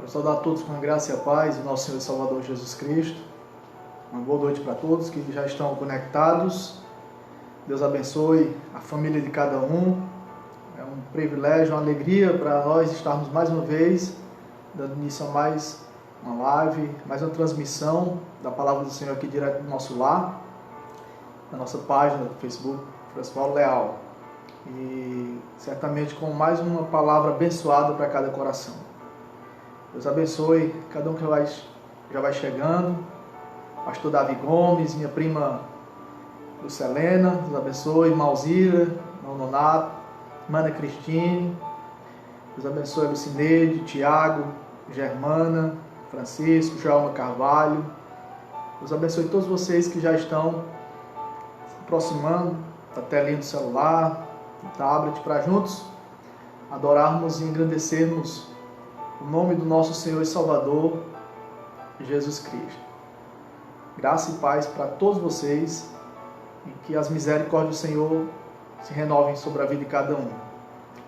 Quero saudar a todos com a graça e a paz do nosso Senhor e Salvador Jesus Cristo. Uma boa noite para todos que já estão conectados. Deus abençoe a família de cada um. É um privilégio, uma alegria para nós estarmos mais uma vez dando início a mais uma live, mais uma transmissão da Palavra do Senhor aqui direto do nosso lar, na nossa página do Facebook, Francisco Leal. E certamente com mais uma palavra abençoada para cada coração. Deus abençoe cada um que já vai chegando. Pastor Davi Gomes, minha prima Lucelena, Deus abençoe. Irmã Alzira, irmão Nonato, irmã Ana Cristine, Deus abençoe Lucineide, Tiago, Germana, Francisco, Joelma Carvalho. Deus abençoe todos vocês que já estão se aproximando da telinha do celular, do tablet, para juntos adorarmos e engrandecermos o nome do nosso Senhor e Salvador, Jesus Cristo. Graça e paz para todos vocês e que as misericórdias do Senhor se renovem sobre a vida de cada um.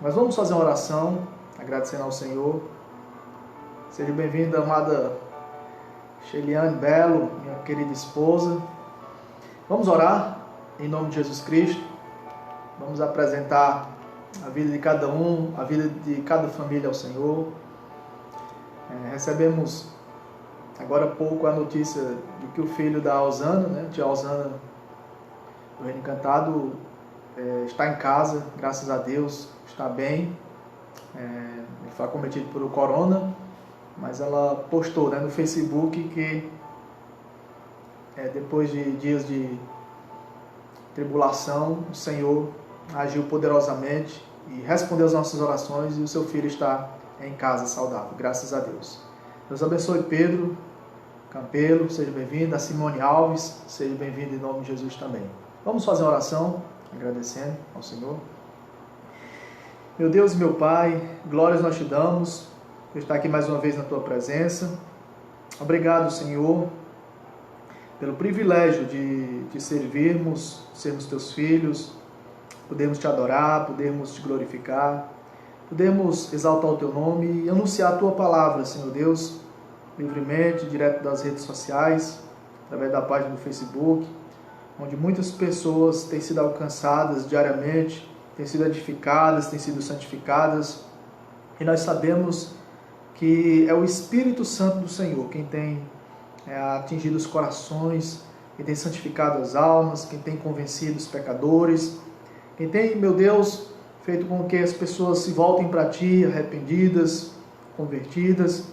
Mas vamos fazer uma oração, agradecendo ao Senhor. Seja bem-vinda, amada Sheliane Belo, minha querida esposa. Vamos orar em nome de Jesus Cristo. Vamos apresentar a vida de cada um, a vida de cada família ao Senhor. Recebemos agora há pouco a notícia de que o filho da Osana, tia Osana do Reino Encantado, está em casa, graças a Deus, está bem. Ele foi acometido por o corona, mas ela postou no Facebook que depois de dias de tribulação, o Senhor agiu poderosamente e respondeu às nossas orações, e o seu filho está em casa saudável, graças a Deus. Deus abençoe Pedro Campelo, seja bem-vindo. A Simone Alves, seja bem-vindo em nome de Jesus também. Vamos fazer uma oração, agradecendo ao Senhor. Meu Deus e meu Pai, glórias nós te damos por estar aqui mais uma vez na tua presença. Obrigado, Senhor, pelo privilégio de servirmos, sermos teus filhos, podermos te adorar, podermos te glorificar, podemos exaltar o teu nome e anunciar a tua palavra, Senhor Deus, livremente, direto das redes sociais, através da página do Facebook, onde muitas pessoas têm sido alcançadas diariamente, têm sido edificadas, têm sido santificadas, e nós sabemos que é o Espírito Santo do Senhor quem tem atingido os corações, quem tem santificado as almas, quem tem convencido os pecadores, quem tem, meu Deus, feito com que as pessoas se voltem para Ti, arrependidas, convertidas.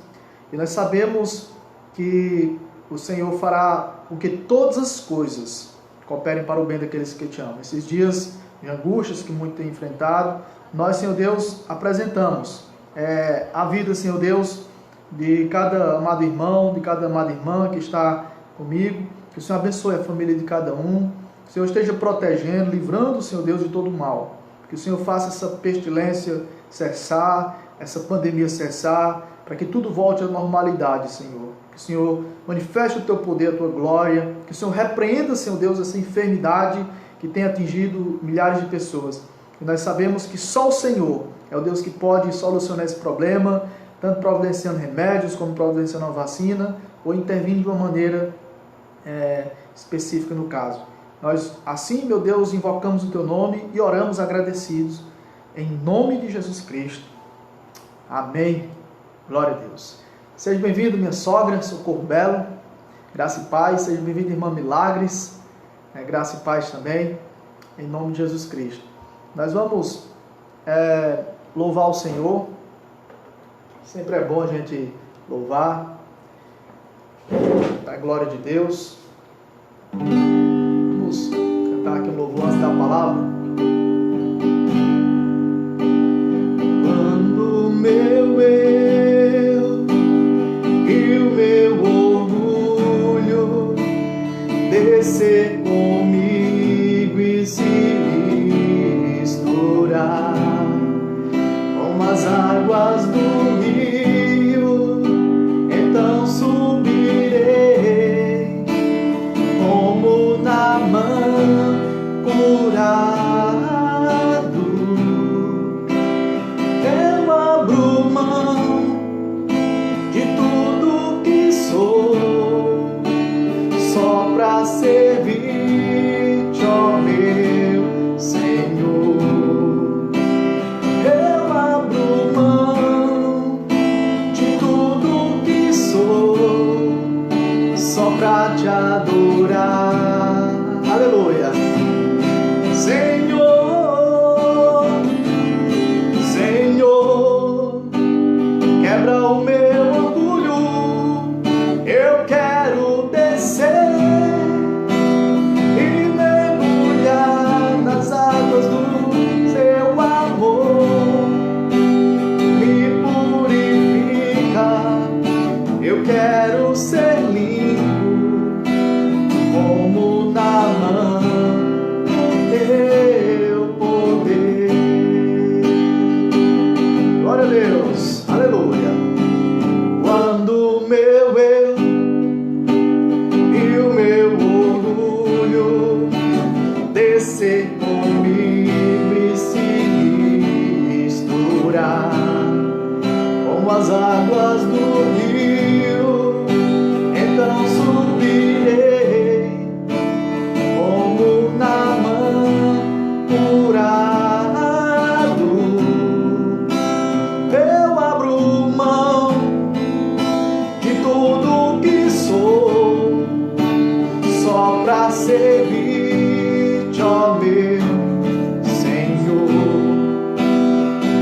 E nós sabemos que o Senhor fará com que todas as coisas cooperem para o bem daqueles que Te amam. Esses dias de angústias que muito têm enfrentado, nós, Senhor Deus, apresentamos a vida, Senhor Deus, de cada amado irmão, de cada amada irmã que está comigo. Que o Senhor abençoe a família de cada um. Que o Senhor esteja protegendo, livrando, Senhor Deus, de todo mal. Que o Senhor faça essa pestilência cessar, essa pandemia cessar, para que tudo volte à normalidade, Senhor. Que o Senhor manifeste o Teu poder, a Tua glória. Que o Senhor repreenda, Senhor Deus, essa enfermidade que tem atingido milhares de pessoas. E nós sabemos que só o Senhor é o Deus que pode solucionar esse problema, tanto providenciando remédios, como providenciando uma vacina, ou intervindo de uma maneira específica no caso. Nós, assim, meu Deus, invocamos o Teu nome e oramos agradecidos, em nome de Jesus Cristo. Amém. Glória a Deus. Seja bem-vindo, minha sogra, Socorro Belo. Graça e paz. Seja bem-vindo, irmã Milagres. Graça e paz também, em nome de Jesus Cristo. Nós vamos louvar o Senhor. Sempre é bom a gente louvar a glória de Deus. Vamos cantar aqui um louvor antes da palavra. Quando meu eu e o meu orgulho descer comigo e se misturar com as águas do rio, então subirei como Naamã curado. Eu abro mão de servir-te, ó meu Senhor. Eu abro mão de tudo que sou, só pra te adorar. Aleluia. Senhor, Senhor, quebra o meu orgulho. Eu quero descer e mergulhar nas águas do seu amor. Me purifica, eu quero ser limpo como Naamã no teu poder. Glória a Deus, aleluia. Quando o meu eu e o meu orgulho descer comigo e se misturar como as águas do rio, então subirei como Naamã curado. Eu abro mão de tudo que sou, só pra servir-te, ó meu Senhor.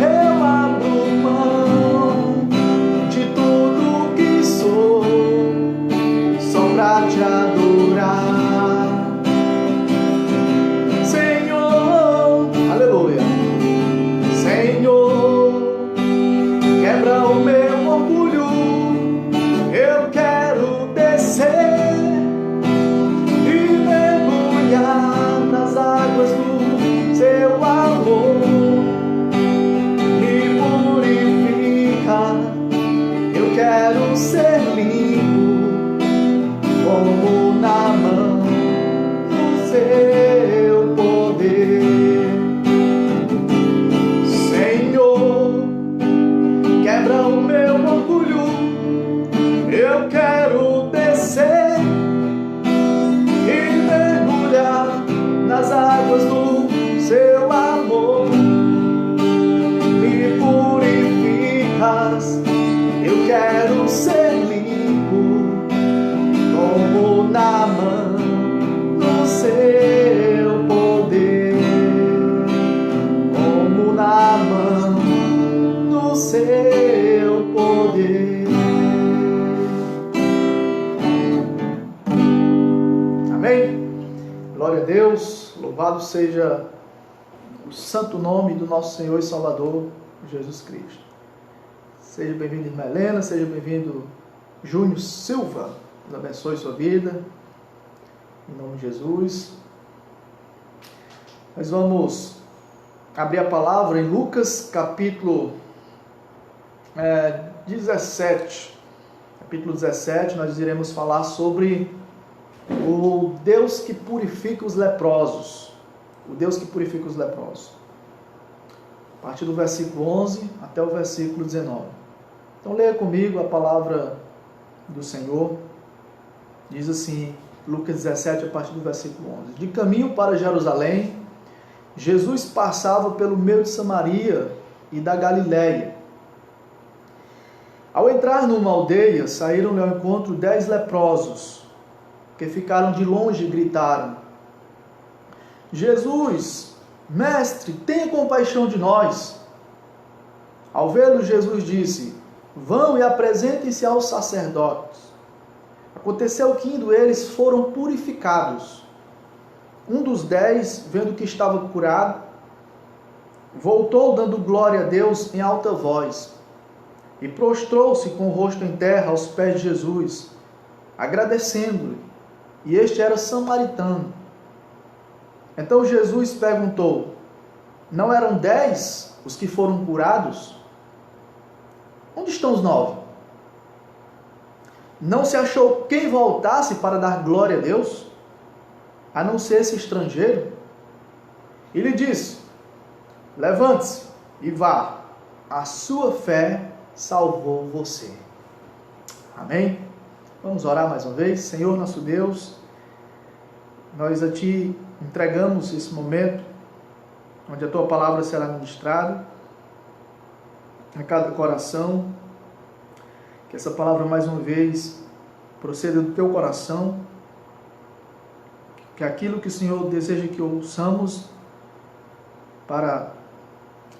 Eu abro mão de tudo que sou, só pra te adorar. Senhor, aleluia. Senhor, quebra o meu orgulho. Eu quero descer e mergulhar nas águas do seu amor. Me purifica, eu quero ser limpo como Naamã no seu poder. Senhor, quebra o meu orgulho. Eu quero descer e mergulhar nas águas do seu amor. Me purificas, eu quero ser limpo como Naamã no seu poder. Como Naamã no seu poder. Amém? Glória a Deus, louvado seja o santo nome do nosso Senhor e Salvador, Jesus Cristo. Seja bem-vindo, irmã Helena, seja bem-vindo, Júnior Silva. Deus abençoe sua vida, em nome de Jesus. Nós vamos abrir a palavra em Lucas capítulo 17. Capítulo 17, nós iremos falar sobre o Deus que purifica os leprosos. O Deus que purifica os leprosos. A partir do versículo 11 até o versículo 19. Então leia comigo a palavra do Senhor. Diz assim, Lucas 17, a partir do versículo 11. De caminho para Jerusalém, Jesus passava pelo meio de Samaria e da Galiléia. Ao entrar numa aldeia, saíram-lhe ao encontro 10 leprosos, que ficaram de longe e gritaram: Jesus, mestre, tenha compaixão de nós. Ao vê-lo, Jesus disse: vão e apresentem-se aos sacerdotes. Aconteceu que, indo eles, foram purificados. Um dos 10, vendo que estava curado, voltou dando glória a Deus em alta voz, e prostrou-se com o rosto em terra aos pés de Jesus, agradecendo-lhe, e este era samaritano. Então Jesus perguntou: não eram 10 os que foram curados? Onde estão os 9? Não se achou quem voltasse para dar glória a Deus, a não ser esse estrangeiro? E lhe disse: levante-se e vá, a sua fé salvou você. Amém? Vamos orar mais uma vez. Senhor nosso Deus, nós a Ti entregamos esse momento, onde a Tua palavra será ministrada a cada coração, que essa palavra mais uma vez proceda do Teu coração, que aquilo que o Senhor deseja que ouçamos para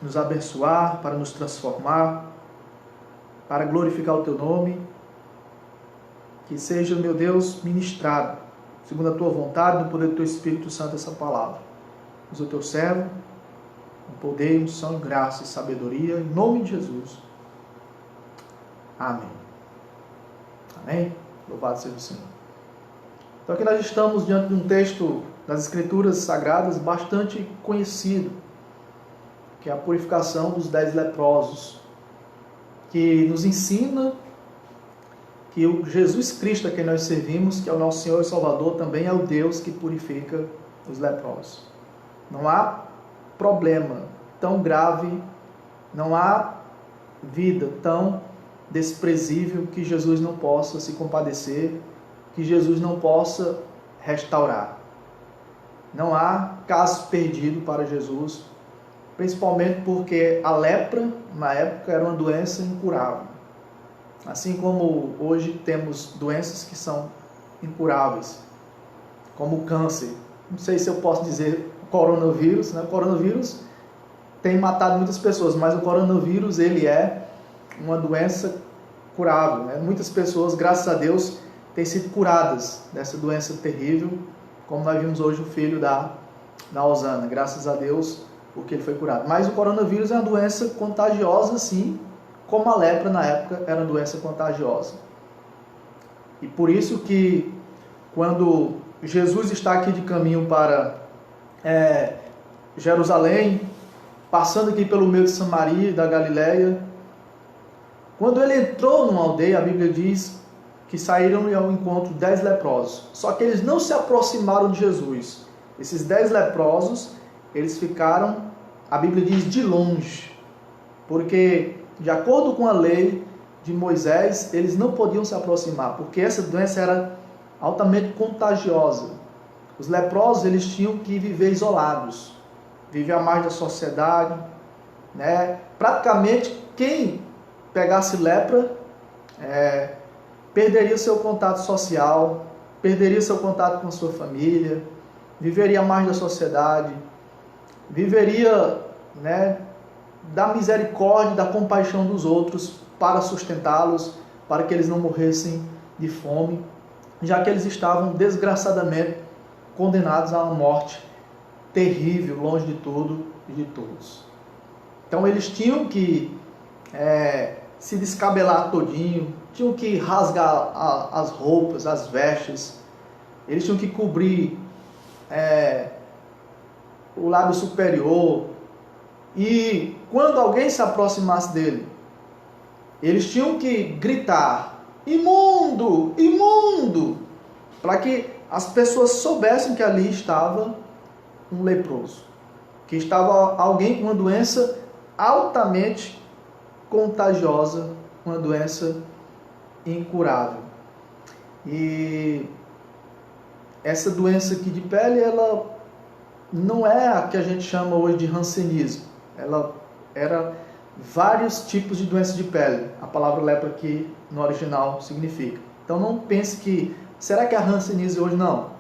nos abençoar, para nos transformar, para glorificar o Teu nome, que seja, meu Deus, ministrado, segundo a Tua vontade, no poder do Teu Espírito Santo, essa palavra. Usa o Teu servo, com poder, unção, graça e sabedoria, em nome de Jesus. Amém. Amém? Louvado seja o Senhor. Então aqui nós estamos diante de um texto das Escrituras Sagradas bastante conhecido, que é a purificação dos 10 leprosos, que nos ensina que o Jesus Cristo a quem nós servimos, que é o nosso Senhor e Salvador, também é o Deus que purifica os leprosos. Não há problema tão grave, não há vida tão desprezível que Jesus não possa se compadecer, que Jesus não possa restaurar. Não há caso perdido para Jesus, principalmente porque a lepra, na época, era uma doença incurável. Assim como hoje temos doenças que são incuráveis, como o câncer. Não sei se eu posso dizer o coronavírus, né? O coronavírus tem matado muitas pessoas, mas o coronavírus ele é uma doença curável, né? Muitas pessoas, graças a Deus, têm sido curadas dessa doença terrível, como nós vimos hoje o filho da Osana, graças a Deus, porque ele foi curado. Mas o coronavírus é uma doença contagiosa, sim, como a lepra na época era uma doença contagiosa. E por isso que quando Jesus está aqui de caminho para Jerusalém, passando aqui pelo meio de Samaria e da Galileia, quando ele entrou numa aldeia, a Bíblia diz que saíram ao encontro 10 leprosos. Só que eles não se aproximaram de Jesus. Esses 10 leprosos, eles ficaram, a Bíblia diz, de longe. Porque, de acordo com a lei de Moisés, eles não podiam se aproximar, porque essa doença era altamente contagiosa. Os leprosos, eles tinham que viver isolados, viver à margem da sociedade, né? Praticamente, quem pegasse lepra, perderia seu contato social, perderia seu contato com a sua família, viveria à margem da sociedade, viveria, né, da misericórdia, da compaixão dos outros para sustentá-los, para que eles não morressem de fome, já que eles estavam desgraçadamente condenados a uma morte terrível, longe de tudo e de todos. Então eles tinham que se descabelar todinho, tinham que rasgar as roupas, as vestes, eles tinham que cobrir o lábio superior, e quando alguém se aproximasse dele, eles tinham que gritar, imundo, imundo, para que as pessoas soubessem que ali estava um leproso, que estava alguém com uma doença altamente contagiosa, uma doença incurável. E essa doença aqui de pele, ela não é a que a gente chama hoje de hanseníase. Ela era vários tipos de doenças de pele. A palavra lepra aqui no original significa. Então não pense que, será que a hanseníase hoje não?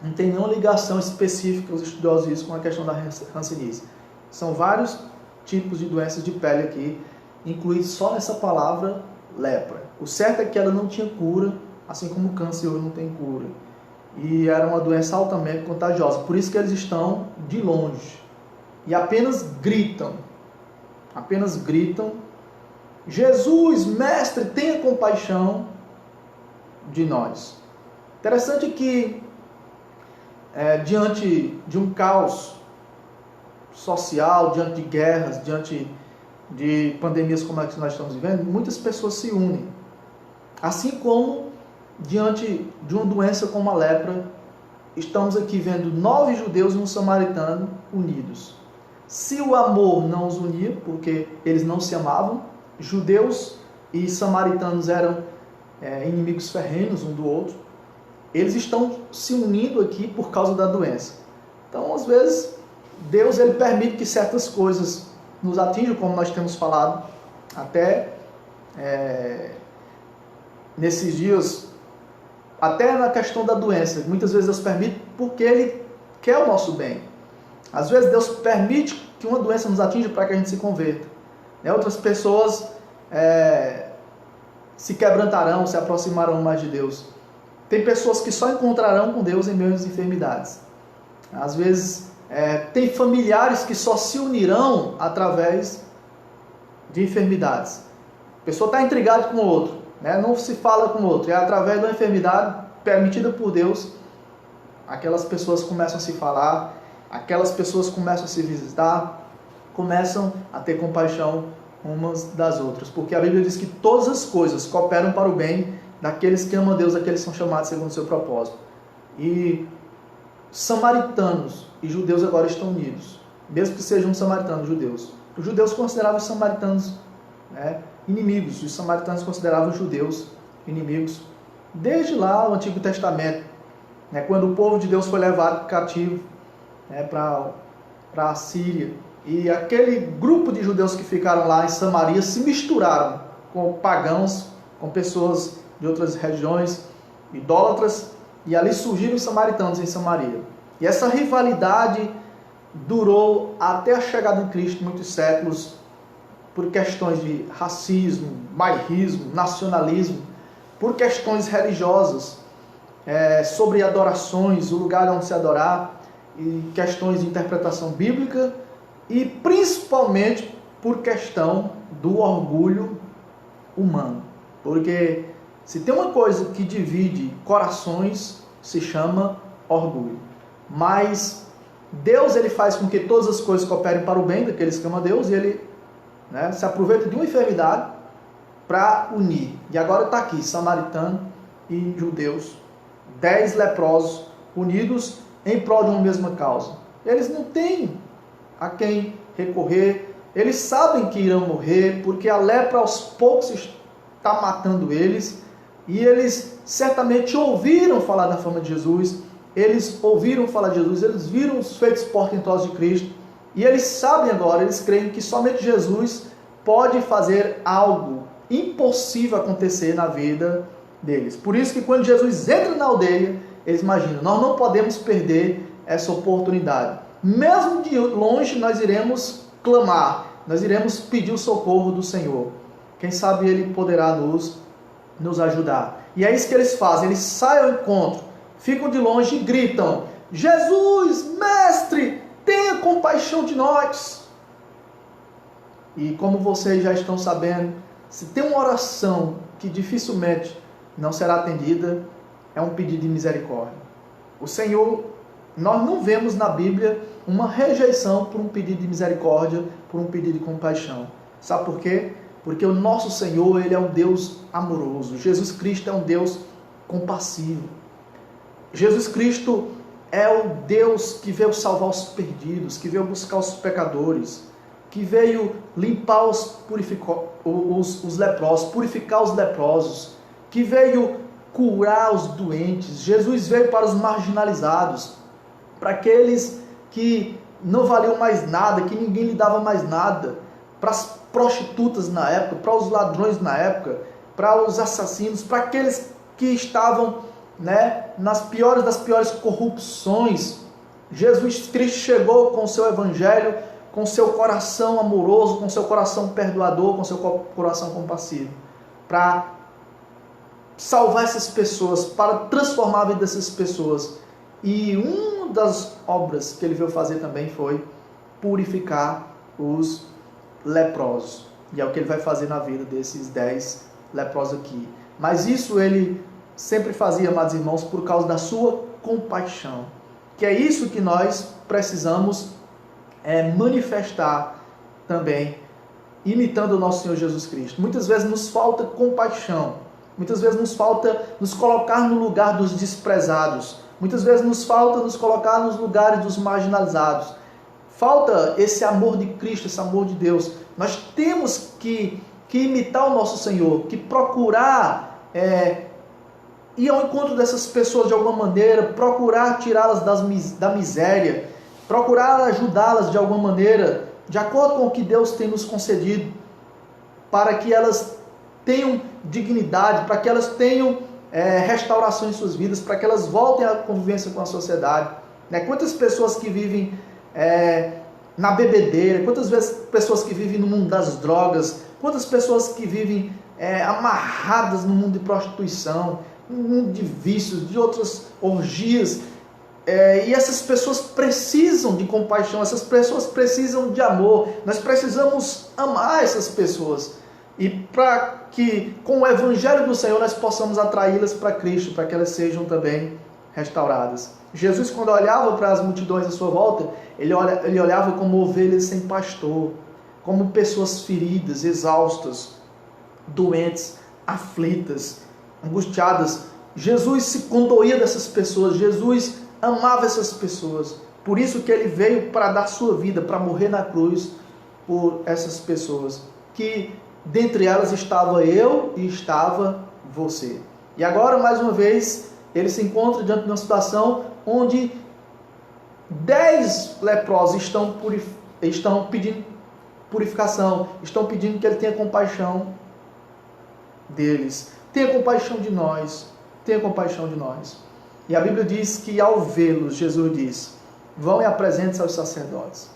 Não tem nenhuma ligação específica, os estudiosos dizem, com a questão da hanseníase. São vários tipos de doenças de pele aqui, incluídos só nessa palavra lepra. O certo é que ela não tinha cura, assim como o câncer hoje não tem cura. E era uma doença altamente contagiosa. Por isso que eles estão de longe. E apenas gritam. Jesus, mestre, tenha compaixão de nós. Interessante que, diante de um caos social, diante de guerras, diante de pandemias como a que nós estamos vivendo, muitas pessoas se unem. Assim como diante de uma doença como a lepra, estamos aqui vendo 9 judeus e um samaritano unidos. Se o amor não os unia, porque eles não se amavam, judeus e samaritanos eram inimigos ferrenhos um do outro, eles estão se unindo aqui por causa da doença. Então, às vezes, Deus ele permite que certas coisas nos atinjam, como nós temos falado, até nesses dias, até na questão da doença. Muitas vezes Deus permite porque Ele quer o nosso bem. Às vezes Deus permite que uma doença nos atinja para que a gente se converta. Outras pessoas se quebrantarão, se aproximarão mais de Deus. Tem pessoas que só encontrarão com Deus em meio às enfermidades. Às vezes, tem familiares que só se unirão através de enfermidades. A pessoa está intrigada com o outro, não se fala com o outro. É através da enfermidade permitida por Deus, aquelas pessoas começam a se falar, aquelas pessoas começam a se visitar, começam a ter compaixão umas das outras. Porque a Bíblia diz que todas as coisas cooperam para o bem daqueles que amam a Deus, daqueles que são chamados segundo o seu propósito. E samaritanos e judeus agora estão unidos, mesmo que sejam samaritanos judeus. Os judeus consideravam os samaritanos inimigos, os samaritanos consideravam os judeus inimigos. Desde lá, o Antigo Testamento, quando o povo de Deus foi levado cativo para a Síria, e aquele grupo de judeus que ficaram lá em Samaria se misturaram com pagãos, com pessoas de outras regiões, idólatras, e ali surgiram os samaritanos em Samaria. E essa rivalidade durou até a chegada de Cristo, muitos séculos, por questões de racismo, bairrismo, nacionalismo, por questões religiosas, sobre adorações, o lugar onde se adorar, e questões de interpretação bíblica, e principalmente por questão do orgulho humano. Porque se tem uma coisa que divide corações, se chama orgulho. Mas Deus ele faz com que todas as coisas cooperem para o bem daqueles que amam a Deus, e Ele se aproveita de uma enfermidade para unir. E agora está aqui, samaritano e judeus, 10 leprosos unidos em prol de uma mesma causa. Eles não têm a quem recorrer, eles sabem que irão morrer, porque a lepra aos poucos está matando eles, e eles certamente ouviram falar da fama de Jesus, eles ouviram falar de Jesus, eles viram os feitos portentosos de Cristo, e eles sabem agora, eles creem que somente Jesus pode fazer algo impossível acontecer na vida deles. Por isso que quando Jesus entra na aldeia, eles imaginam, nós não podemos perder essa oportunidade. Mesmo de longe nós iremos clamar, nós iremos pedir o socorro do Senhor. Quem sabe Ele poderá nos ajudar. E é isso que eles fazem, eles saem ao encontro, ficam de longe e gritam, Jesus, mestre, tenha compaixão de nós. E como vocês já estão sabendo, se tem uma oração que dificilmente não será atendida, é um pedido de misericórdia. O Senhor, nós não vemos na Bíblia uma rejeição por um pedido de misericórdia, por um pedido de compaixão. Sabe por quê? Porque o nosso Senhor, Ele é um Deus amoroso. Jesus Cristo é um Deus compassivo. Jesus Cristo é o Deus que veio salvar os perdidos, que veio buscar os pecadores, que veio limpar os leprosos, purificar os leprosos, que veio curar os doentes. Jesus veio para os marginalizados, para aqueles que não valiam mais nada, que ninguém lhe dava mais nada, para as prostitutas na época, para os ladrões na época, para os assassinos, para aqueles que estavam nas piores das piores corrupções. Jesus Cristo chegou com o seu evangelho, com seu coração amoroso, com seu coração perdoador, com seu coração compassivo, para salvar essas pessoas, para transformar a vida dessas pessoas. E uma das obras que ele veio fazer também foi purificar os leprosos. E é o que ele vai fazer na vida desses 10 leprosos aqui. Mas isso ele sempre fazia, amados irmãos, por causa da sua compaixão. Que é isso que nós precisamos manifestar também, imitando o nosso Senhor Jesus Cristo. Muitas vezes nos falta compaixão. Muitas vezes nos falta nos colocar no lugar dos desprezados. Muitas vezes nos falta nos colocar nos lugares dos marginalizados. Falta esse amor de Cristo, esse amor de Deus. Nós temos que imitar o nosso Senhor, que procurar ir ao encontro dessas pessoas de alguma maneira, procurar tirá-las da miséria, procurar ajudá-las de alguma maneira, de acordo com o que Deus tem nos concedido, para que elas tenham dignidade, para que elas tenham restauração em suas vidas, para que elas voltem à convivência com a sociedade. Quantas pessoas que vivem na bebedeira, quantas pessoas que vivem no mundo das drogas, quantas pessoas que vivem amarradas no mundo de prostituição, no mundo de vícios, de outras orgias, e essas pessoas precisam de compaixão, essas pessoas precisam de amor. Nós precisamos amar essas pessoas, e para que com o Evangelho do Senhor nós possamos atraí-las para Cristo, para que elas sejam também restauradas. Jesus, quando olhava para as multidões à sua volta, ele olhava como ovelhas sem pastor, como pessoas feridas, exaustas, doentes, aflitas, angustiadas. Jesus se condoía dessas pessoas, Jesus amava essas pessoas. Por isso que ele veio para dar sua vida, para morrer na cruz por essas pessoas, que dentre elas estava eu e estava você. E agora, mais uma vez, ele se encontra diante de uma situação onde 10 leprosos estão pedindo purificação, estão pedindo que ele tenha compaixão deles. Tenha compaixão de nós, tenha compaixão de nós. E a Bíblia diz que ao vê-los, Jesus diz, vão e apresentem-se aos sacerdotes.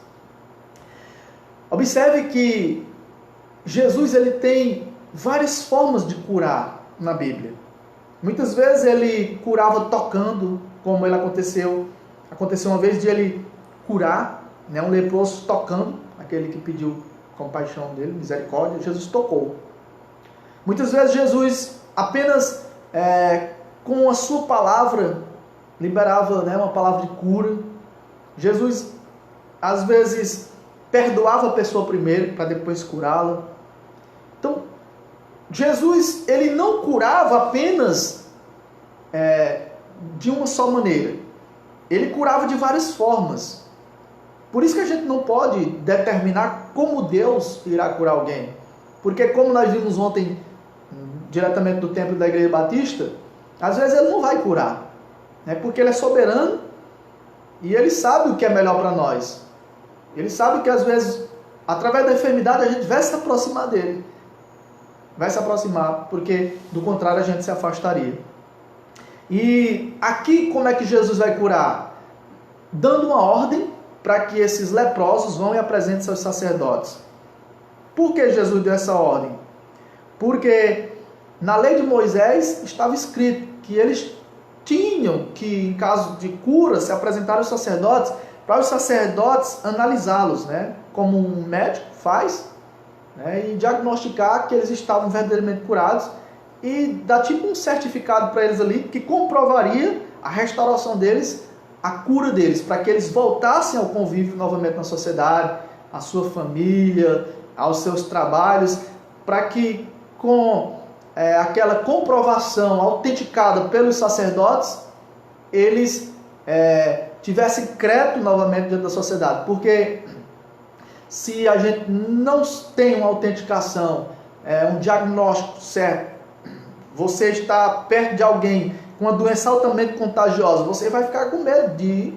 Observe que Jesus ele tem várias formas de curar na Bíblia. Muitas vezes ele curava tocando, como ele aconteceu uma vez de ele curar, um leproso tocando, aquele que pediu compaixão dele, misericórdia, Jesus tocou. Muitas vezes Jesus apenas com a sua palavra liberava uma palavra de cura. Jesus às vezes perdoava a pessoa primeiro para depois curá-la. Então Jesus ele não curava apenas de uma só maneira. Ele curava de várias formas. Por isso que a gente não pode determinar como Deus irá curar alguém. Porque como nós vimos ontem, diretamente do templo da Igreja Batista, às vezes ele não vai curar. Porque ele é soberano e ele sabe o que é melhor para nós. Ele sabe que às vezes, através da enfermidade, a gente vai se aproximar dele. Vai se aproximar, porque do contrário a gente se afastaria. E aqui como é que Jesus vai curar? Dando uma ordem para que esses leprosos vão e apresentem-se aos sacerdotes. Por que Jesus deu essa ordem? Porque na lei de Moisés estava escrito que eles tinham que, em caso de cura, se apresentar aos sacerdotes, para os sacerdotes analisá-los, como um médico faz, e diagnosticar que eles estavam verdadeiramente curados e dar tipo um certificado para eles ali que comprovaria a restauração deles, a cura deles, para que eles voltassem ao convívio novamente na sociedade, à sua família, aos seus trabalhos, para que com aquela comprovação autenticada pelos sacerdotes, eles tivessem crédito novamente dentro da sociedade. Porque se a gente não tem uma autenticação, um diagnóstico certo, você está perto de alguém com uma doença altamente contagiosa, você vai ficar com medo de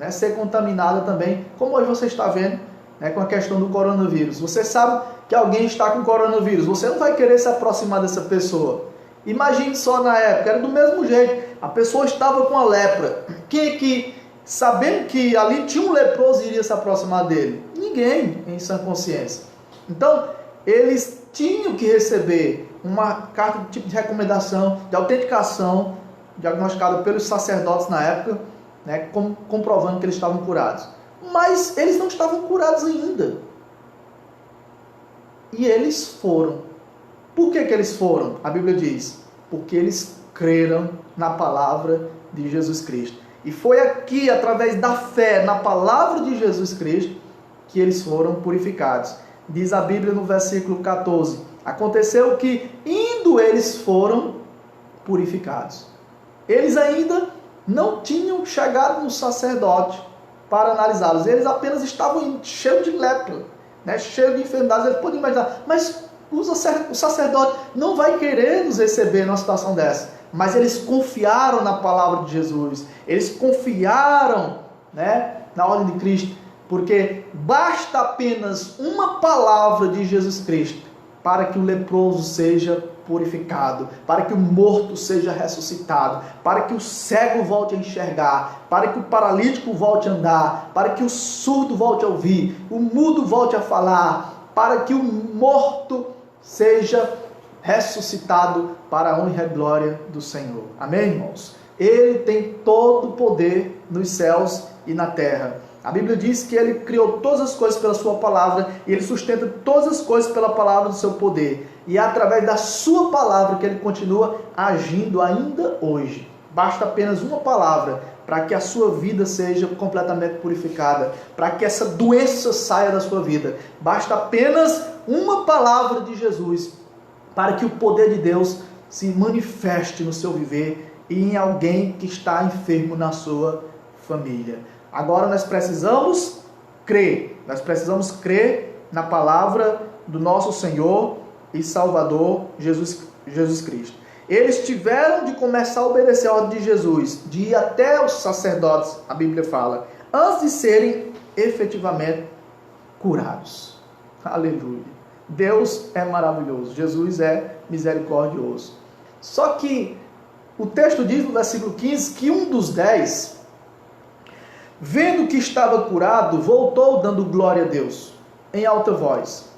ser contaminada também, como hoje você está vendo com a questão do coronavírus. Você sabe que alguém está com coronavírus, você não vai querer se aproximar dessa pessoa. Imagine só na época, era do mesmo jeito, a pessoa estava com a lepra. Quem que, sabendo que ali tinha um leproso, iria se aproximar dele? Ninguém em sã consciência. Então, eles tinham que receber uma carta de tipo de recomendação, de autenticação, diagnosticada pelos sacerdotes na época, comprovando que eles estavam curados. Mas eles não estavam curados ainda. E eles foram. Por que eles foram? A Bíblia diz, porque eles creram na palavra de Jesus Cristo. E foi aqui, através da fé na palavra de Jesus Cristo, que eles foram purificados. Diz a Bíblia no versículo 14, aconteceu que, indo eles foram purificados. Eles ainda não tinham chegado no sacerdote para analisá-los. Eles apenas estavam cheios de lepra, cheios de enfermidades. Eles podem imaginar, mas o sacerdote não vai querer nos receber numa situação dessa. mas eles confiaram na palavra de Jesus, eles confiaram, na ordem de Cristo, porque basta apenas uma palavra de Jesus Cristo para que o leproso seja purificado, para que o morto seja ressuscitado, para que o cego volte a enxergar, para que o paralítico volte a andar, para que o surdo volte a ouvir, o mudo volte a falar, para que o morto seja ressuscitado para a honra e glória do Senhor. Amém, irmãos? Ele tem todo o poder nos céus e na terra. A Bíblia diz que Ele criou todas as coisas pela sua palavra e Ele sustenta todas as coisas pela palavra do seu poder. E é através da sua palavra que Ele continua agindo ainda hoje. Basta apenas uma palavra para que a sua vida seja completamente purificada, para que essa doença saia da sua vida. Basta apenas uma palavra de Jesus para que o poder de Deus se manifeste no seu viver e em alguém que está enfermo na sua família. Agora nós precisamos crer na palavra do nosso Senhor e Salvador Jesus Cristo. Eles tiveram de começar a obedecer a ordem de Jesus, de ir até os sacerdotes, a Bíblia fala, antes de serem efetivamente curados. Aleluia. Deus é maravilhoso, Jesus é misericordioso. Só que o texto diz no versículo 15 que um dos 10, vendo que estava curado, voltou dando glória a Deus, em alta voz,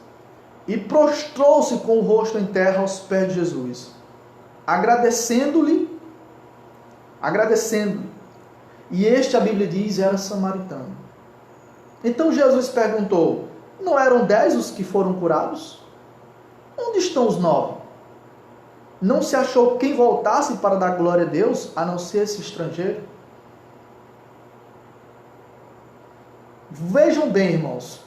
e prostrou-se com o rosto em terra aos pés de Jesus, agradecendo-lhe. E este, a Bíblia diz, era samaritano. Então Jesus perguntou: não eram 10 os que foram curados? Onde estão os 9? Não se achou quem voltasse para dar glória a Deus, a não ser esse estrangeiro? Vejam bem, irmãos,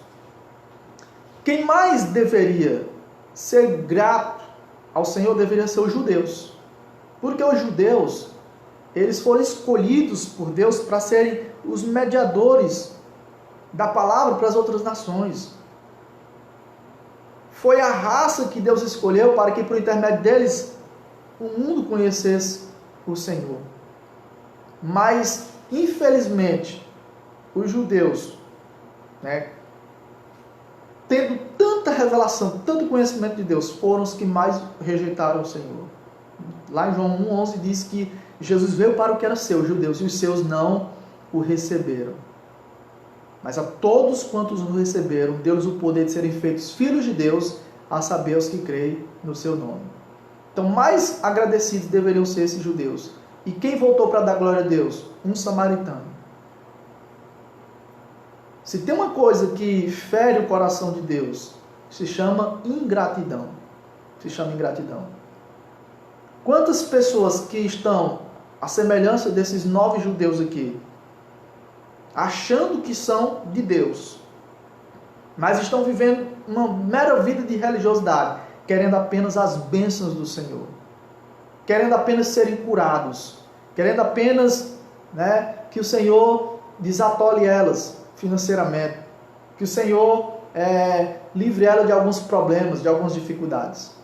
quem mais deveria ser grato ao Senhor deveria ser os judeus, porque os judeus, eles foram escolhidos por Deus para serem os mediadores da palavra para as outras nações. Foi a raça que Deus escolheu para que por intermédio deles o mundo conhecesse o Senhor. Mas, infelizmente, os judeus, tendo tanta revelação, tanto conhecimento de Deus, foram os que mais rejeitaram o Senhor. Lá em João 1,11 diz que Jesus veio para o que era seu, os judeus, e os seus não o receberam. Mas a todos quantos o receberam, deu-lhes o poder de serem feitos filhos de Deus, a saber, os que creem no seu nome. Então, mais agradecidos deveriam ser esses judeus. E quem voltou para dar glória a Deus? Um samaritano. Se tem uma coisa que fere o coração de Deus, se chama ingratidão. Quantas pessoas que estão à semelhança desses 9 judeus aqui, achando que são de Deus, mas estão vivendo uma mera vida de religiosidade, querendo apenas as bênçãos do Senhor, querendo apenas serem curados, querendo apenas que o Senhor desatole elas financeiramente, que o Senhor livre ela de alguns problemas, de algumas dificuldades.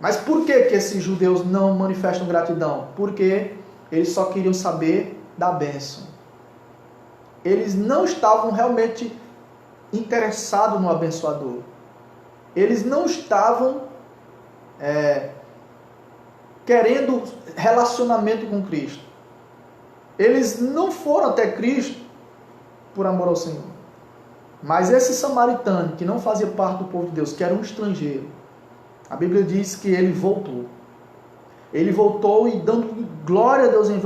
Mas por que esses judeus não manifestam gratidão? Porque eles só queriam saber da bênção. Eles não estavam realmente interessados no abençoador. Eles não estavam querendo relacionamento com Cristo. Eles não foram até Cristo por amor ao Senhor. Mas esse samaritano, que não fazia parte do povo de Deus, que era um estrangeiro, a Bíblia diz que ele voltou. Ele voltou e, dando glória a Deus em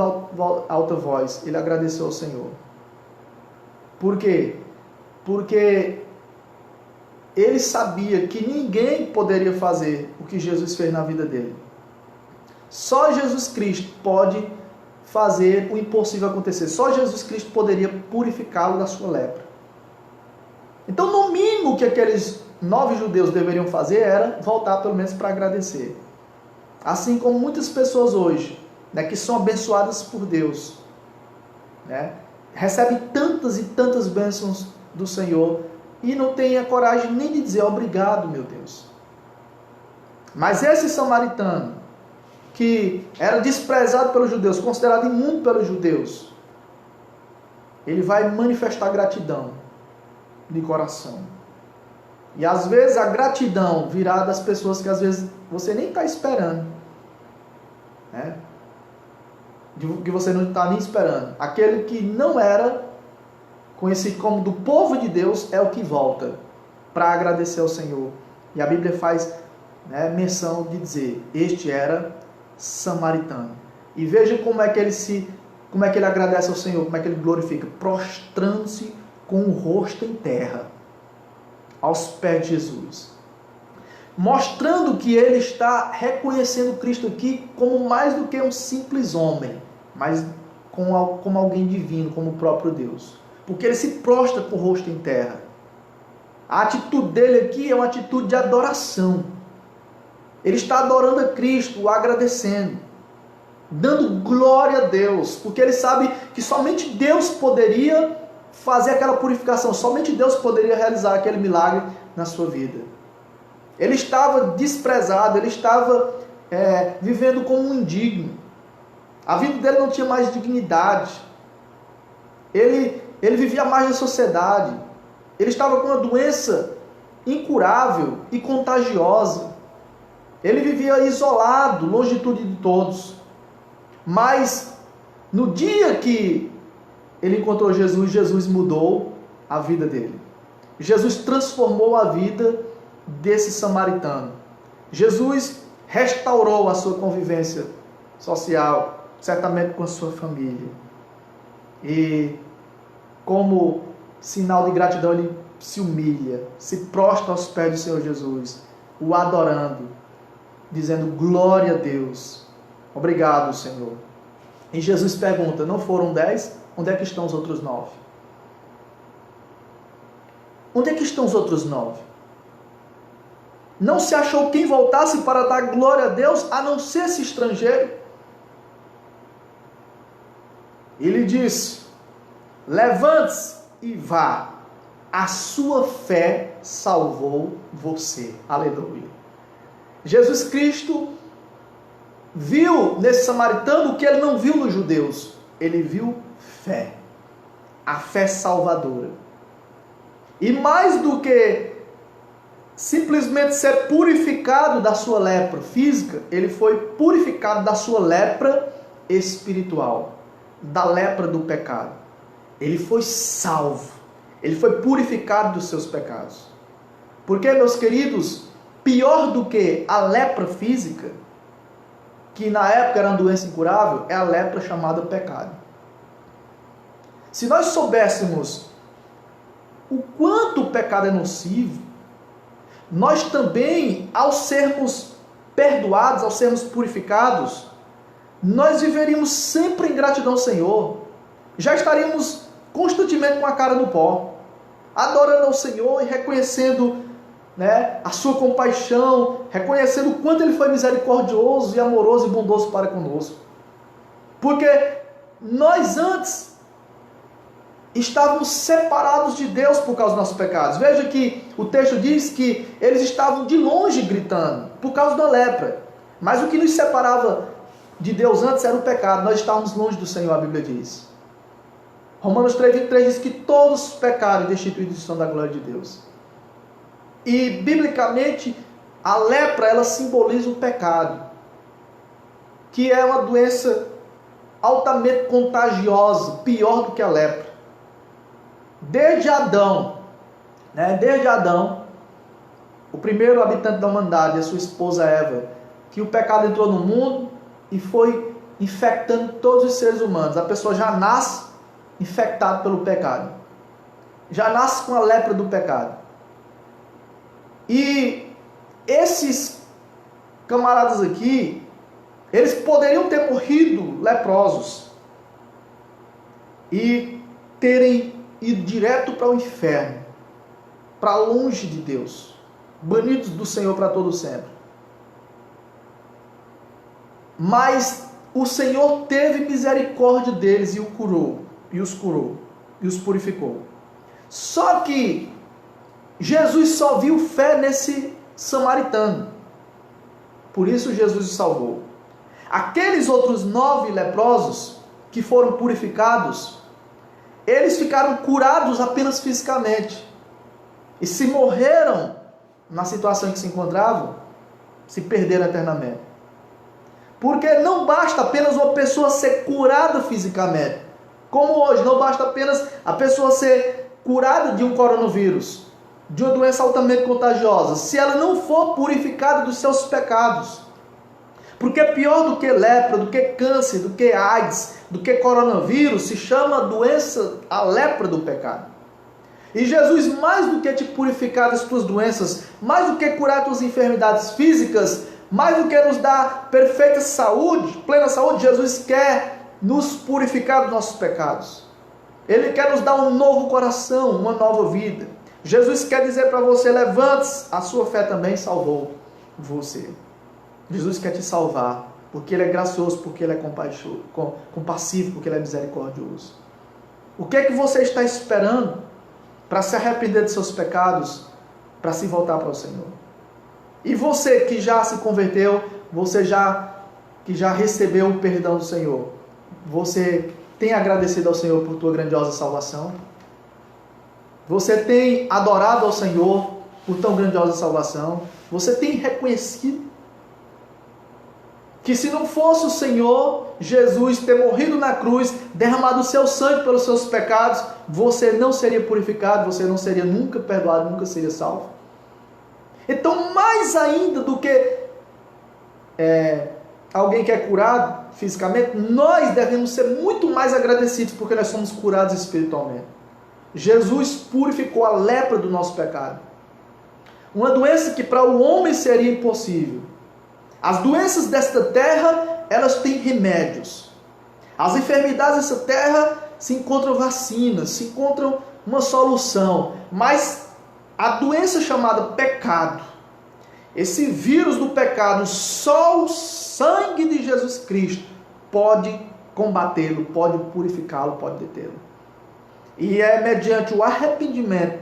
alta voz, ele agradeceu ao Senhor. Por quê? Porque ele sabia que ninguém poderia fazer o que Jesus fez na vida dele. Só Jesus Cristo pode fazer o impossível acontecer. Só Jesus Cristo poderia purificá-lo da sua lepra. Então, no mínimo, o que aqueles 9 judeus deveriam fazer era voltar pelo menos para agradecer. Assim como muitas pessoas hoje, que são abençoadas por Deus, recebem tantas e tantas bênçãos do Senhor e não têm a coragem nem de dizer obrigado, meu Deus. Mas esse samaritano, que era desprezado pelos judeus, considerado imundo pelos judeus, ele vai manifestar gratidão de coração. E às vezes a gratidão virá das pessoas que às vezes você nem está esperando, né? Que você não está nem esperando. Aquele que não era conhecido como do povo de Deus é o que volta para agradecer ao Senhor. E a Bíblia faz, né, menção de dizer, este era samaritano. E veja como é que ele agradece ao Senhor, como é que ele glorifica, prostrando-se com o rosto em terra, aos pés de Jesus, mostrando que ele está reconhecendo Cristo aqui como mais do que um simples homem, mas como alguém divino, como o próprio Deus, porque ele se prostra com o rosto em terra. A atitude dele aqui é uma atitude de adoração. Ele está adorando a Cristo, o agradecendo, dando glória a Deus, porque ele sabe que somente Deus poderia fazer aquela purificação, somente Deus poderia realizar aquele milagre na sua vida. Ele estava desprezado, ele estava vivendo como um indigno. A vida dele não tinha mais dignidade. Ele vivia mais na sociedade. Ele estava com uma doença incurável e contagiosa. Ele vivia isolado, longe de tudo e de todos. Mas no dia que ele encontrou Jesus, Jesus mudou a vida dele. Jesus transformou a vida desse samaritano. Jesus restaurou a sua convivência social, certamente com a sua família. E como sinal de gratidão, ele se humilha, se prostra aos pés do Senhor Jesus, o adorando, dizendo glória a Deus. Obrigado, Senhor. E Jesus pergunta, não foram 10? Onde é que estão os outros 9? Onde é que estão os outros 9? Não se achou quem voltasse para dar glória a Deus, a não ser esse estrangeiro? Ele disse, levante-se e vá, a sua fé salvou você. Aleluia. Jesus Cristo viu nesse samaritano o que ele não viu nos judeus. Ele viu fé, a fé salvadora. E mais do que simplesmente ser purificado da sua lepra física, ele foi purificado da sua lepra espiritual, da lepra do pecado. Ele foi salvo, ele foi purificado dos seus pecados. Porque, meus queridos, pior do que a lepra física, que na época era uma doença incurável, é a lepra chamada pecado. Se nós soubéssemos o quanto o pecado é nocivo, nós também, ao sermos perdoados, ao sermos purificados, nós viveríamos sempre em gratidão ao Senhor. Já estaríamos constantemente com a cara no pó, adorando ao Senhor e reconhecendo, né, a sua compaixão, reconhecendo o quanto Ele foi misericordioso e amoroso e bondoso para conosco. Porque nós antes estávamos separados de Deus por causa dos nossos pecados. Veja que o texto diz que eles estavam de longe gritando por causa da lepra. Mas o que nos separava de Deus antes era o pecado. Nós estávamos longe do Senhor, a Bíblia diz. Romanos 3:23 diz que todos pecaram e destituídos estão da glória de Deus. E, biblicamente, a lepra, ela simboliza o pecado, que é uma doença altamente contagiosa, pior do que a lepra. Desde Adão, o primeiro habitante da humanidade, a sua esposa Eva, que o pecado entrou no mundo e foi infectando todos os seres humanos. A pessoa já nasce infectada pelo pecado, já nasce com a lepra do pecado. E esses camaradas aqui, eles poderiam ter morrido leprosos e terem ido direto para o inferno, para longe de Deus, banidos do Senhor para todo sempre. Mas o Senhor teve misericórdia deles e os curou e os purificou. Só que Jesus só viu fé nesse samaritano. Por isso Jesus o salvou. Aqueles outros 9 leprosos que foram purificados, eles ficaram curados apenas fisicamente. E se morreram na situação em que se encontravam, se perderam eternamente. Porque não basta apenas uma pessoa ser curada fisicamente. Como hoje, não basta apenas a pessoa ser curada de um coronavírus, de uma doença altamente contagiosa, se ela não for purificada dos seus pecados. Porque pior do que lepra, do que câncer, do que AIDS, do que coronavírus, se chama doença, a lepra do pecado. E Jesus, mais do que te purificar das tuas doenças, mais do que curar tuas enfermidades físicas, mais do que nos dar perfeita saúde, plena saúde, Jesus quer nos purificar dos nossos pecados. Ele quer nos dar um novo coração, uma nova vida. Jesus quer dizer para você: levante-se, a sua fé também salvou você. Jesus quer te salvar, porque Ele é gracioso, porque Ele é compassivo, porque Ele é misericordioso. O que é que você está esperando para se arrepender de seus pecados, para se voltar para o Senhor? E você que já se converteu, você que já recebeu o perdão do Senhor, você tem agradecido ao Senhor por tua grandiosa salvação? Você tem adorado ao Senhor por tão grandiosa salvação? Você tem reconhecido que se não fosse o Senhor Jesus ter morrido na cruz, derramado o seu sangue pelos seus pecados, você não seria purificado, você não seria nunca perdoado, nunca seria salvo? Então, mais ainda do que alguém que é curado fisicamente, nós devemos ser muito mais agradecidos, porque nós somos curados espiritualmente. Jesus purificou a lepra do nosso pecado. Uma doença que para o homem seria impossível. As doenças desta terra, elas têm remédios. As enfermidades dessa terra se encontram vacinas, se encontram uma solução. Mas a doença chamada pecado, esse vírus do pecado, só o sangue de Jesus Cristo pode combatê-lo, pode purificá-lo, pode detê-lo. E é mediante o arrependimento,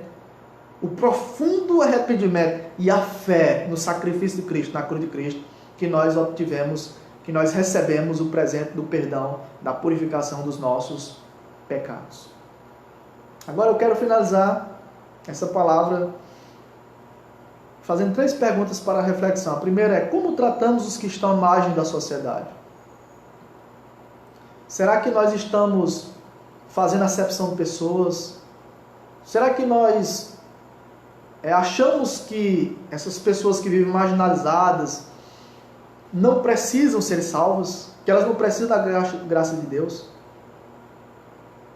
o profundo arrependimento e a fé no sacrifício de Cristo, na cruz de Cristo, que nós obtivemos, que nós recebemos o presente do perdão, da purificação dos nossos pecados. Agora eu quero finalizar essa palavra fazendo 3 perguntas para a reflexão. A primeira é: como tratamos os que estão à margem da sociedade? Será que nós estamos fazendo acepção de pessoas? Será que nós achamos que essas pessoas que vivem marginalizadas não precisam ser salvas? Que elas não precisam da graça de Deus?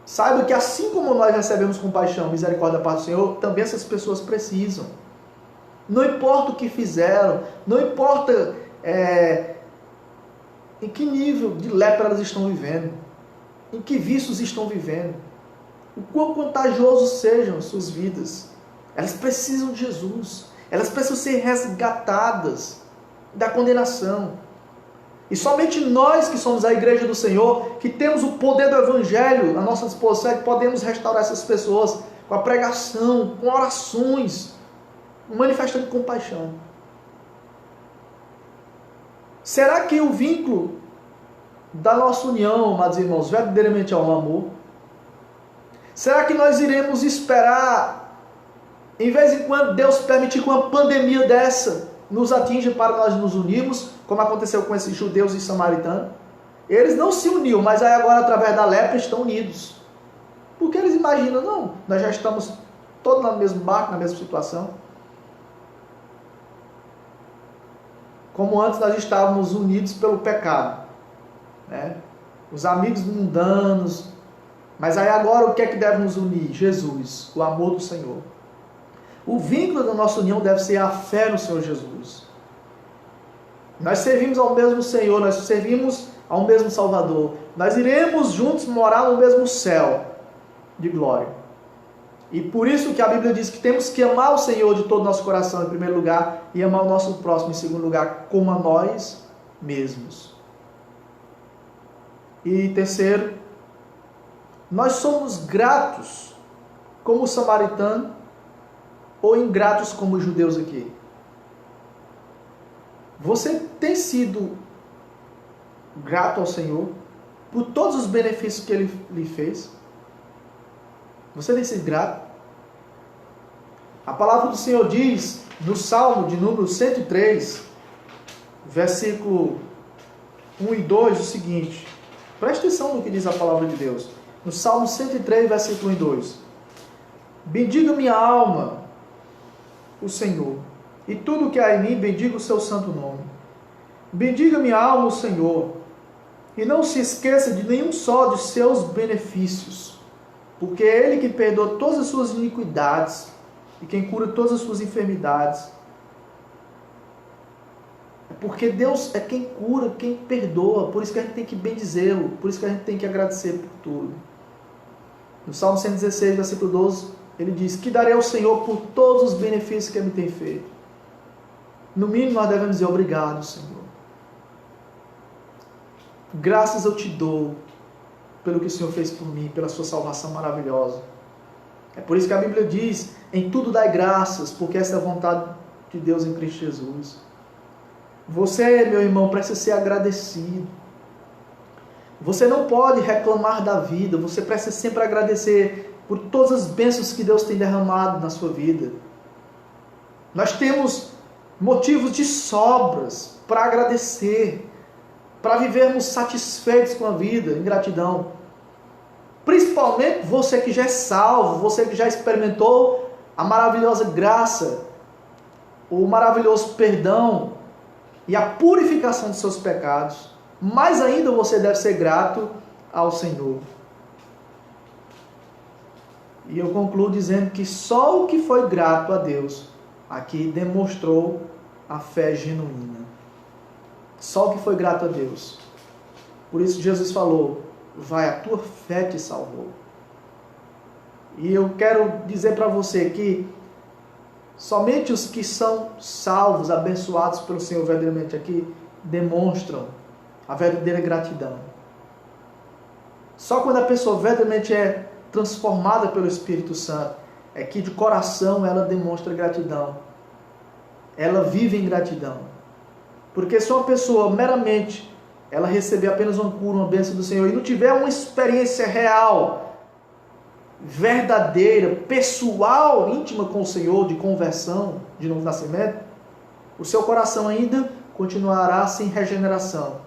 Saiba que assim como nós recebemos compaixão, misericórdia da parte do Senhor, também essas pessoas precisam. Não importa o que fizeram, não importa em que nível de lepra elas estão vivendo, em que vícios estão vivendo, o quão contagiosos sejam suas vidas, elas precisam de Jesus, elas precisam ser resgatadas da condenação. E somente nós que somos a igreja do Senhor, que temos o poder do Evangelho à nossa disposição, é que podemos restaurar essas pessoas com a pregação, com orações, manifestando compaixão. Será que o vínculo da nossa união, amados irmãos, verdadeiramente é um amor? Será que nós iremos esperar, em vez em quando, Deus permitir que uma pandemia dessa nos atinja para nós nos unirmos, como aconteceu com esses judeus e samaritanos? Eles não se uniam, mas aí agora, através da lepra, estão unidos. Porque eles imaginam: não, nós já estamos todos no mesmo barco, na mesma situação. Como antes nós estávamos unidos pelo pecado, né? Os amigos mundanos. Mas aí agora o que é que deve nos unir? Jesus, o amor do Senhor. O vínculo da nossa união deve ser a fé no Senhor Jesus. Nós servimos ao mesmo Senhor, nós servimos ao mesmo Salvador. Nós iremos juntos morar no mesmo céu de glória. E por isso que a Bíblia diz que temos que amar o Senhor de todo o nosso coração em primeiro lugar, e amar o nosso próximo em segundo lugar, como a nós mesmos. E terceiro, nós somos gratos como o samaritano ou ingratos como os judeus aqui? Você tem sido grato ao Senhor por todos os benefícios que Ele lhe fez? Você tem sido grato? A palavra do Senhor diz, no Salmo de número 103, versículo 1 e 2, o seguinte. Preste atenção no que diz a palavra de Deus. No Salmo 103, versículo 1 e 2. Bendiga minha alma o Senhor, e tudo que há em mim, bendiga o seu santo nome. Bendiga minha alma o Senhor, e não se esqueça de nenhum só de seus benefícios, porque é Ele que perdoa todas as suas iniquidades, e quem cura todas as suas enfermidades. Porque Deus é quem cura, quem perdoa, por isso que a gente tem que bendizê-lo, por isso que a gente tem que agradecer por tudo. No Salmo 116, versículo 12, ele diz, que darei ao Senhor por todos os benefícios que Ele me tem feito. No mínimo nós devemos dizer, obrigado, Senhor. Graças eu te dou pelo que o Senhor fez por mim, pela sua salvação maravilhosa. É por isso que a Bíblia diz, em tudo dai graças, porque essa é a vontade de Deus em Cristo Jesus. Você, meu irmão, precisa ser agradecido. Você não pode reclamar da vida, você precisa sempre agradecer por todas as bênçãos que Deus tem derramado na sua vida. Nós temos motivos de sobras para agradecer, para vivermos satisfeitos com a vida, em gratidão. Principalmente você que já é salvo, você que já experimentou a maravilhosa graça, o maravilhoso perdão e a purificação de seus pecados. Mais ainda você deve ser grato ao Senhor. E eu concluo dizendo que só o que foi grato a Deus aqui demonstrou a fé genuína. Só o que foi grato a Deus. Por isso Jesus falou, vai, a tua fé te salvou. E eu quero dizer para você que somente os que são salvos, abençoados pelo Senhor verdadeiramente aqui, demonstram a verdadeira gratidão. Só quando a pessoa verdadeiramente é transformada pelo Espírito Santo, é que de coração ela demonstra gratidão. Ela vive em gratidão. Porque se uma pessoa meramente ela receber apenas uma cura, uma bênção do Senhor, e não tiver uma experiência real, verdadeira, pessoal, íntima com o Senhor, de conversão, de novo nascimento, o seu coração ainda continuará sem regeneração.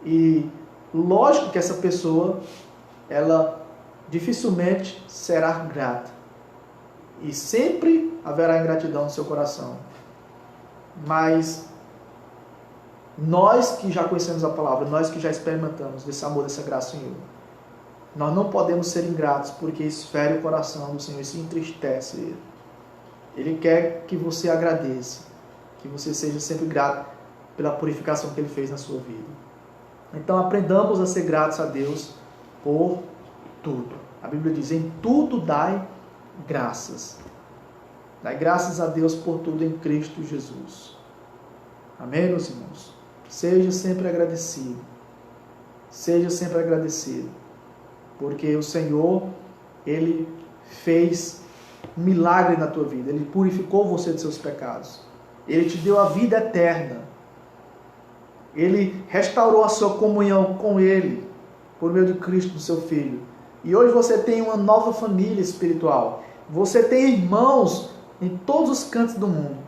E lógico que essa pessoa, ela dificilmente será grata. E sempre haverá ingratidão no seu coração. Mas nós que já conhecemos a palavra, nós que já experimentamos desse amor, dessa graça do Senhor, nós não podemos ser ingratos, porque isso fere o coração do Senhor, isso entristece Ele. Ele quer que você agradeça, que você seja sempre grato pela purificação que Ele fez na sua vida. Então aprendamos a ser gratos a Deus por tudo. A Bíblia diz, em tudo dai graças. Dai graças a Deus por tudo em Cristo Jesus. Amém, meus irmãos? Seja sempre agradecido. Seja sempre agradecido. Porque o Senhor, Ele fez um milagre na tua vida. Ele purificou você de seus pecados. Ele te deu a vida eterna. Ele restaurou a sua comunhão com Ele, por meio de Cristo, seu Filho. E hoje você tem uma nova família espiritual. Você tem irmãos em todos os cantos do mundo.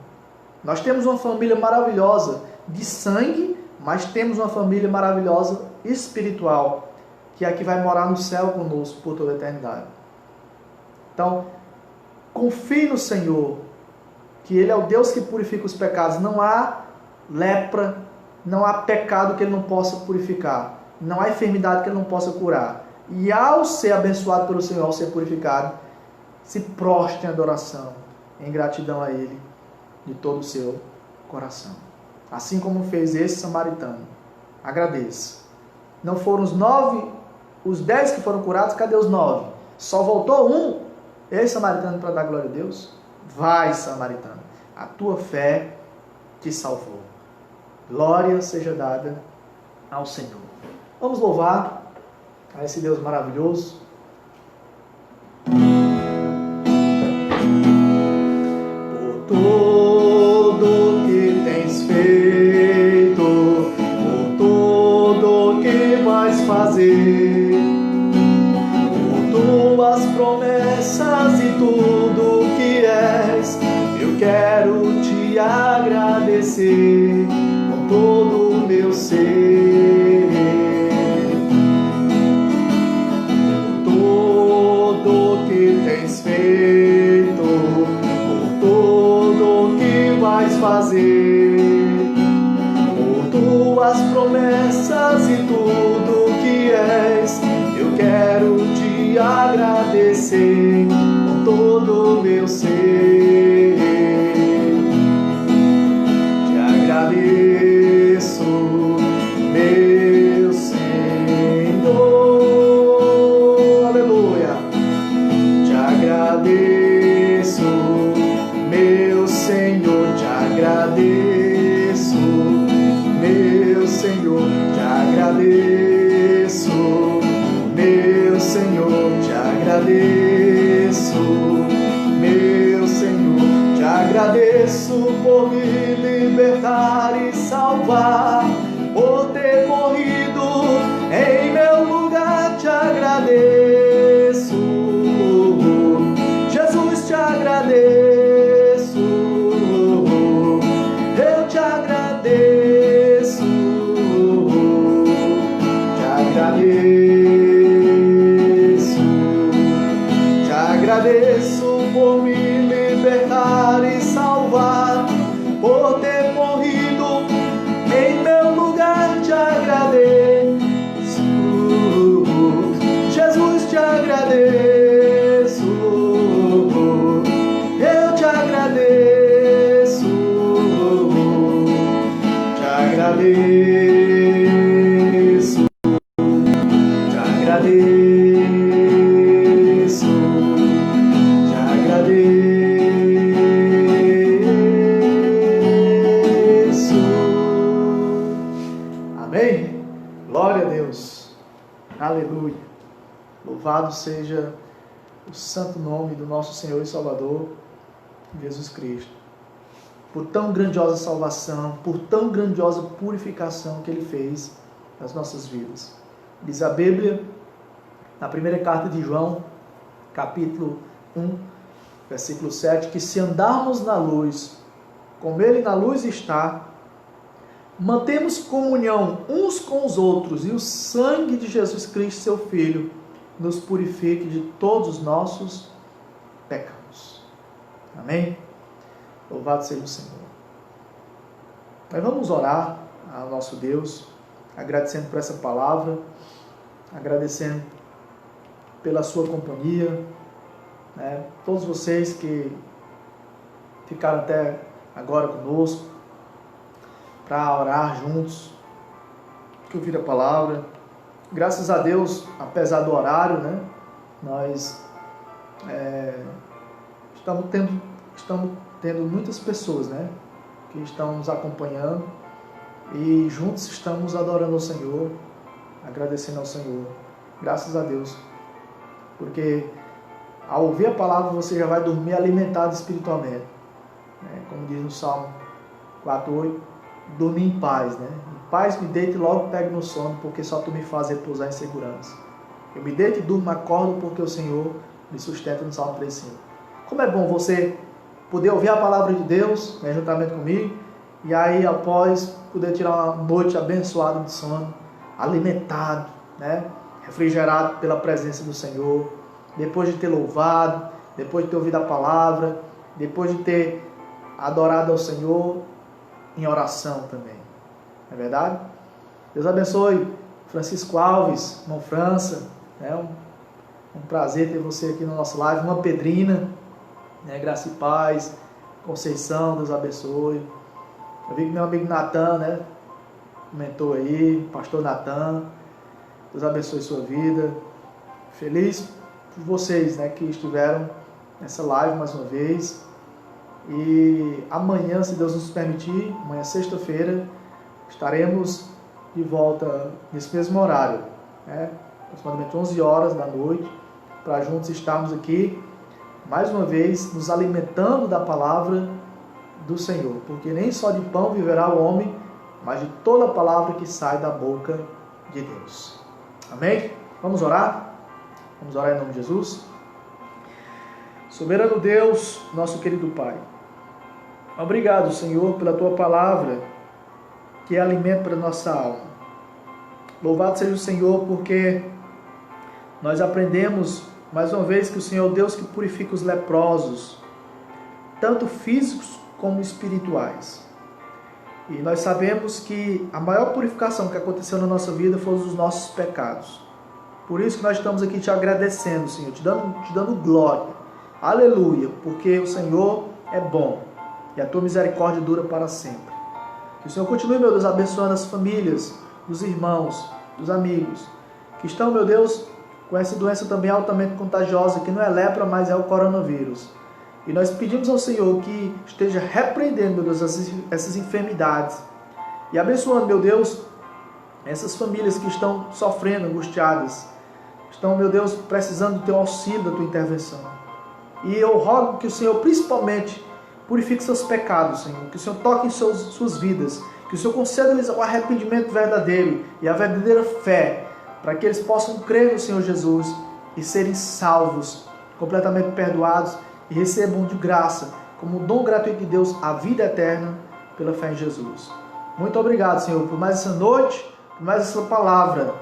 Nós temos uma família maravilhosa de sangue, mas temos uma família maravilhosa espiritual, que é a que vai morar no céu conosco por toda a eternidade. Então, confie no Senhor, que Ele é o Deus que purifica os pecados. Não há lepra, não há pecado que Ele não possa purificar. Não há enfermidade que Ele não possa curar. E ao ser abençoado pelo Senhor, ao ser purificado, se prostre em adoração, em gratidão a Ele, de todo o seu coração. Assim como fez esse samaritano. Agradeça. Não foram os 10 que foram curados, cadê os 9? Só voltou um, esse samaritano, para dar glória a Deus? Vai, samaritano, a tua fé te salvou. Glória seja dada ao Senhor. Vamos louvar a esse Deus maravilhoso. Por tudo que tens feito, por tudo tuas promessas e tudo que és, eu quero te agradecer com todo o meu ser. Tudo que tens feito, por tudo que vais fazer, por tuas promessas e tudo que és, eu quero te agradecer com todo o meu ser. Te agradeço, meu Senhor, aleluia. Te agradeço, meu Senhor, te agradeço, meu Senhor, te agradeço, meu Senhor, te agradeço, meu Senhor, te agradeço por me libertar e salvar, por ter morrido em meu lugar, te agradeço, Jesus, te agradeço, eu te agradeço, te agradeço, te agradeço por me libertar e salvar, por ter morrido em meu lugar, te agradeço, Jesus, te agradeço, eu te agradeço, te agradeço, te agradeço, te agradeço. Amém? Glória a Deus. Aleluia. Louvado seja o santo nome do nosso Senhor e Salvador, Jesus Cristo. Por tão grandiosa salvação, por tão grandiosa purificação que Ele fez nas nossas vidas. Diz a Bíblia, na primeira carta de João, capítulo 1, versículo 7, que se andarmos na luz, como Ele na luz está, mantemos comunhão uns com os outros, e o sangue de Jesus Cristo, seu Filho, nos purifique de todos os nossos pecados. Amém? Louvado seja o Senhor. Nós vamos orar ao nosso Deus, agradecendo por essa palavra, agradecendo pela sua companhia, né? Todos vocês que ficaram até agora conosco, para orar juntos, que ouvir a palavra. Graças a Deus, apesar do horário, né, nós estamos tendo muitas pessoas, né, que estão nos acompanhando e juntos estamos adorando ao Senhor, agradecendo ao Senhor. Graças a Deus, porque ao ouvir a palavra você já vai dormir alimentado espiritualmente, né, como diz no Salmo 4:8, dormir em paz, né? Em paz me deito e logo pego no sono, porque só tu me faz repousar em segurança. Eu me deito e durmo, acordo, porque o Senhor me sustenta, no Salmo 3:5. Como é bom você poder ouvir a palavra de Deus, né, juntamente comigo, e aí após poder tirar uma noite abençoada de sono, alimentado, né, refrigerado pela presença do Senhor, depois de ter louvado, depois de ter ouvido a palavra, depois de ter adorado ao Senhor em oração também. Não é verdade? Deus abençoe Francisco Alves, irmão França, né? Um prazer ter você aqui no nosso live, uma Pedrina, né? Graça e paz, Conceição, Deus abençoe. Eu vi que meu amigo Natan, né, comentou aí, pastor Natan, Deus abençoe sua vida. Feliz por vocês, né, que estiveram nessa live mais uma vez. E amanhã, se Deus nos permitir, amanhã sexta-feira, estaremos de volta nesse mesmo horário, né? Aproximadamente 11 horas da noite, para juntos estarmos aqui, mais uma vez, nos alimentando da palavra do Senhor, porque nem só de pão viverá o homem, mas de toda a palavra que sai da boca de Deus. Amém? Vamos orar? Vamos orar em nome de Jesus? Soberano Deus, nosso querido Pai, obrigado, Senhor, pela Tua palavra, que é alimento para a nossa alma. Louvado seja o Senhor, porque nós aprendemos, mais uma vez, que o Senhor é o Deus que purifica os leprosos, tanto físicos como espirituais. E nós sabemos que a maior purificação que aconteceu na nossa vida foram os nossos pecados. Por isso que nós estamos aqui te agradecendo, Senhor, te dando glória. Aleluia, porque o Senhor é bom e a tua misericórdia dura para sempre. Que o Senhor continue, meu Deus, abençoando as famílias, os irmãos, os amigos, que estão, meu Deus, com essa doença também altamente contagiosa, que não é lepra, mas é o coronavírus. E nós pedimos ao Senhor que esteja repreendendo, meu Deus, essas enfermidades. E abençoando, meu Deus, essas famílias que estão sofrendo, angustiadas. Estão, meu Deus, precisando do teu auxílio, da tua intervenção. E eu rogo que o Senhor, principalmente, purifique seus pecados, Senhor. Que o Senhor toque em suas vidas. Que o Senhor conceda-lhes o arrependimento verdadeiro e a verdadeira fé, para que eles possam crer no Senhor Jesus e serem salvos, completamente perdoados, e recebam de graça, como dom gratuito de Deus, a vida eterna pela fé em Jesus. Muito obrigado, Senhor, por mais essa noite, por mais essa palavra,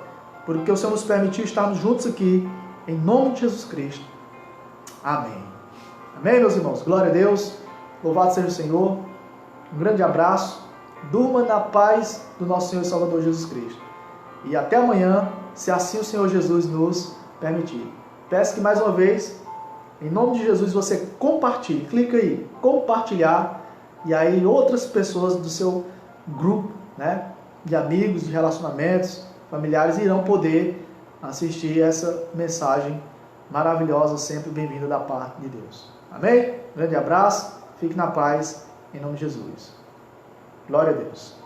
porque o Senhor nos permitiu estarmos juntos aqui, em nome de Jesus Cristo. Amém. Amém, meus irmãos. Glória a Deus. Louvado seja o Senhor. Um grande abraço. Durma na paz do nosso Senhor e Salvador Jesus Cristo. E até amanhã, se assim o Senhor Jesus nos permitir. Peço que mais uma vez, em nome de Jesus, você compartilhe. Clica aí, compartilhar. E aí outras pessoas do seu grupo, né, de amigos, de relacionamentos, familiares, irão poder assistir essa mensagem maravilhosa, sempre bem-vinda da parte de Deus. Amém? Grande abraço. Fique na paz, em nome de Jesus. Glória a Deus.